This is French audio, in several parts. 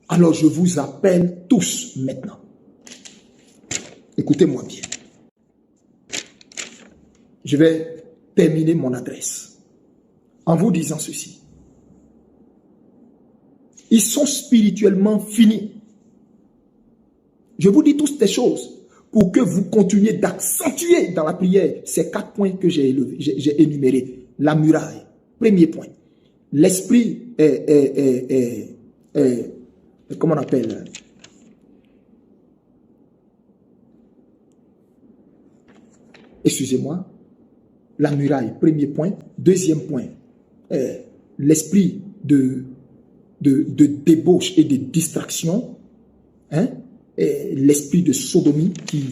Alors je vous appelle tous maintenant. Écoutez-moi bien. Je vais terminer mon adresse en vous disant ceci. Ils sont spirituellement finis. Je vous dis toutes ces choses pour que vous continuiez d'accentuer dans la prière ces 4 points que j'ai énumérés. La muraille, premier point. L'esprit comment on appelle? Excusez-moi. La muraille, premier point. Deuxième point, l'esprit de débauche et de distraction. Hein? L'esprit de sodomie qui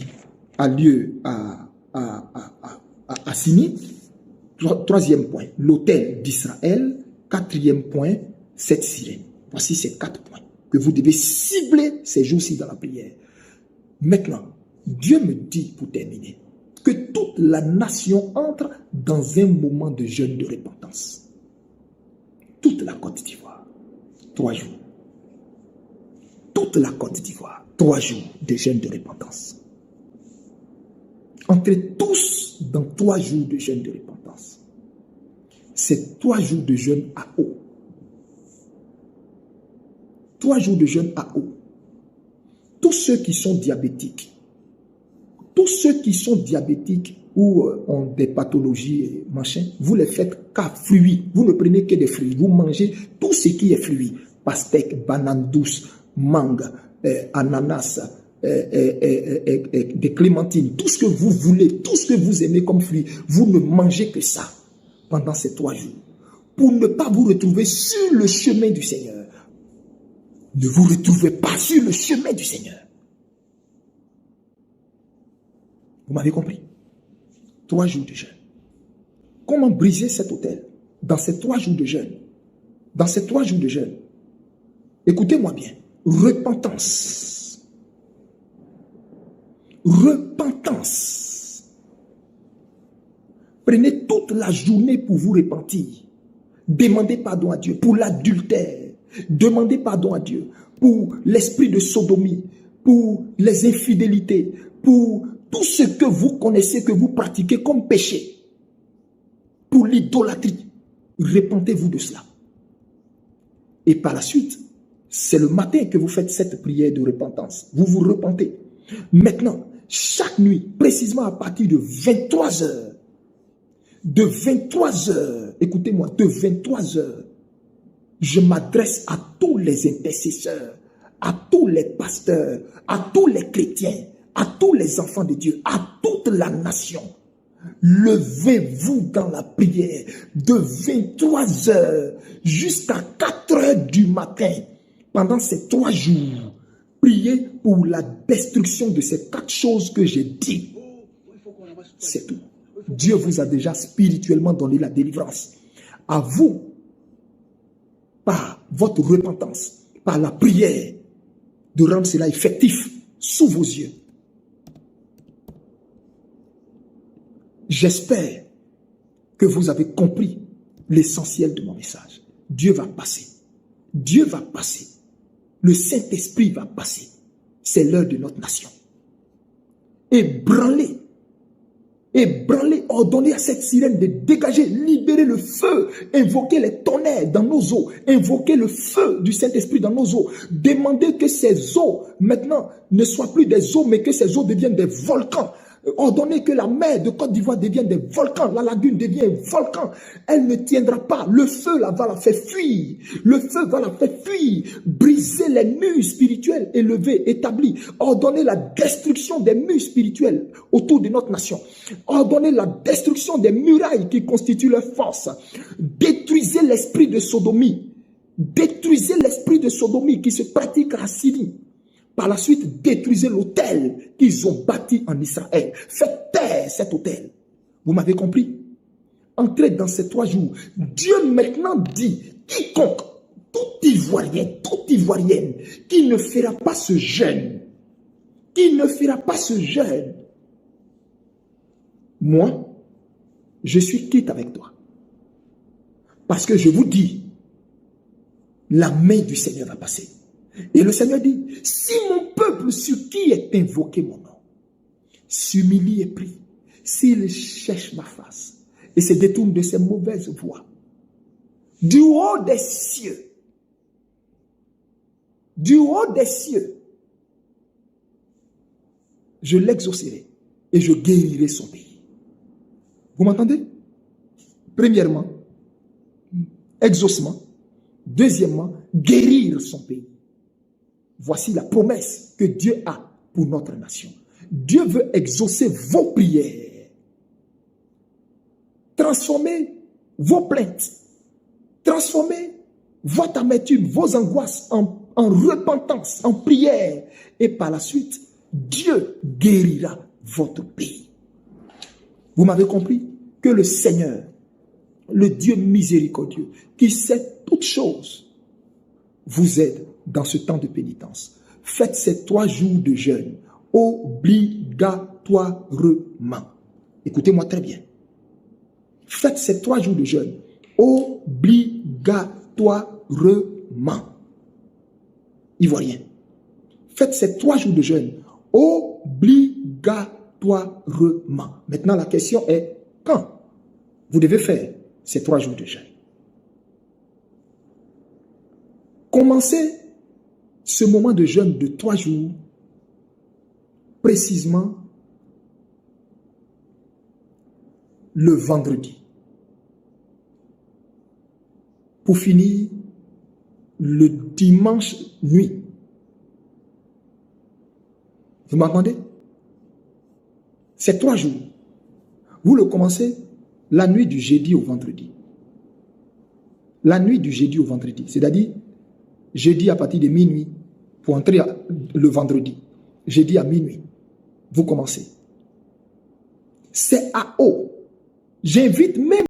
a lieu à Sini. Troisième point, l'autel d'Israël. Quatrième point, cette sirène. Voici ces 4 points que vous devez cibler ces jours-ci dans la prière. Maintenant, Dieu me dit, pour terminer, que toute la nation entre dans un moment de jeûne de repentance. Toute la Côte d'Ivoire, 3 jours. Toute la Côte d'Ivoire, 3 jours de jeûne de repentance. Entrez tous dans 3 jours de jeûne de repentance. C'est 3 jours de jeûne à eau. 3 jours de jeûne à eau. Tous ceux qui sont diabétiques, ou ont des pathologies, machin, vous les faites qu'à fruits. Vous ne prenez que des fruits. Vous mangez tout ce qui est fruits. Pastèque, banane douce, mangue, ananas, des clémentines, tout ce que vous voulez, tout ce que vous aimez comme fruits, vous ne mangez que ça pendant ces 3 jours. Pour ne pas vous retrouver sur le chemin du Seigneur. Ne vous retrouvez pas sur le chemin du Seigneur. Vous m'avez compris? 3 jours de jeûne. Comment briser cet autel? Dans ces 3 jours de jeûne. Dans ces 3 jours de jeûne. Écoutez-moi bien. Repentance. Repentance. Prenez toute la journée pour vous repentir. Demandez pardon à Dieu pour l'adultère. Demandez pardon à Dieu pour l'esprit de sodomie, pour les infidélités, pour tout ce que vous connaissez, que vous pratiquez comme péché, pour l'idolâtrie. Repentez-vous de cela. Et par la suite, c'est le matin que vous faites cette prière de repentance. Vous vous repentez. Maintenant, chaque nuit, précisément à partir de 23 heures, écoutez-moi, de 23 heures, je m'adresse à tous les intercesseurs, à tous les pasteurs, à tous les chrétiens, à tous les enfants de Dieu, à toute la nation. Levez-vous dans la prière de 23 heures jusqu'à 4 heures du matin. Pendant ces 3 jours, priez pour la destruction de ces 4 choses que j'ai dit. C'est tout. Dieu vous a déjà spirituellement donné la délivrance. À vous, par votre repentance, par la prière, de rendre cela effectif sous vos yeux. J'espère que vous avez compris l'essentiel de mon message. Dieu va passer. Dieu va passer. Le Saint-Esprit va passer. C'est l'heure de notre nation. Ébranlez, ordonnez à cette sirène de dégager, libérer le feu, invoquer les tonnerres dans nos eaux, invoquer le feu du Saint-Esprit dans nos eaux. Demandez que ces eaux, maintenant, ne soient plus des eaux, mais que ces eaux deviennent des volcans. Ordonnez que la mer de Côte d'Ivoire devienne des volcans, la lagune devient un volcan. Elle ne tiendra pas. Le feu là va la faire fuir. Le feu va la faire fuir. Brisez les murs spirituels élevés, établis. Ordonnez la destruction des murs spirituels autour de notre nation. Ordonnez la destruction des murailles qui constituent leur force. Détruisez l'esprit de sodomie. Détruisez l'esprit de sodomie qui se pratique à Sini. Par la suite, détruisez l'autel qu'ils ont bâti en Israël. Faites taire cet autel. Vous m'avez compris? Entrez dans ces 3 jours. Dieu maintenant dit, quiconque, tout Ivoirien, toute Ivoirienne, qui ne fera pas ce jeûne, moi, je suis quitte avec toi. Parce que je vous dis, la main du Seigneur va passer. Et le Seigneur dit, si mon peuple sur qui est invoqué mon nom, s'humilie et prie, s'il cherche ma face et se détourne de ses mauvaises voies, du haut des cieux, je l'exaucerai et je guérirai son pays. Vous m'entendez? Premièrement, exaucement. Deuxièmement, guérir son pays. Voici la promesse que Dieu a pour notre nation. Dieu veut exaucer vos prières, transformer vos plaintes, transformer votre amertume, vos angoisses en repentance, en prière. Et par la suite, Dieu guérira votre pays. Vous m'avez compris que le Seigneur, le Dieu miséricordieux, qui sait toutes choses, vous aide dans ce temps de pénitence. Faites ces 3 jours de jeûne obligatoirement. Écoutez-moi très bien. Faites ces 3 jours de jeûne obligatoirement. Ivoirien. Faites ces 3 jours de jeûne obligatoirement. Maintenant, la question est quand vous devez faire ces 3 jours de jeûne. Commencez ce moment de jeûne de 3 jours précisément le vendredi. Pour finir le dimanche nuit. Vous m'entendez? C'est 3 jours. Vous le commencez la nuit du jeudi au vendredi. La nuit du jeudi au vendredi. C'est-à-dire, jeudi à partir de minuit pour entrer le vendredi. Jeudi à minuit. Vous commencez. C'est à eau. J'invite même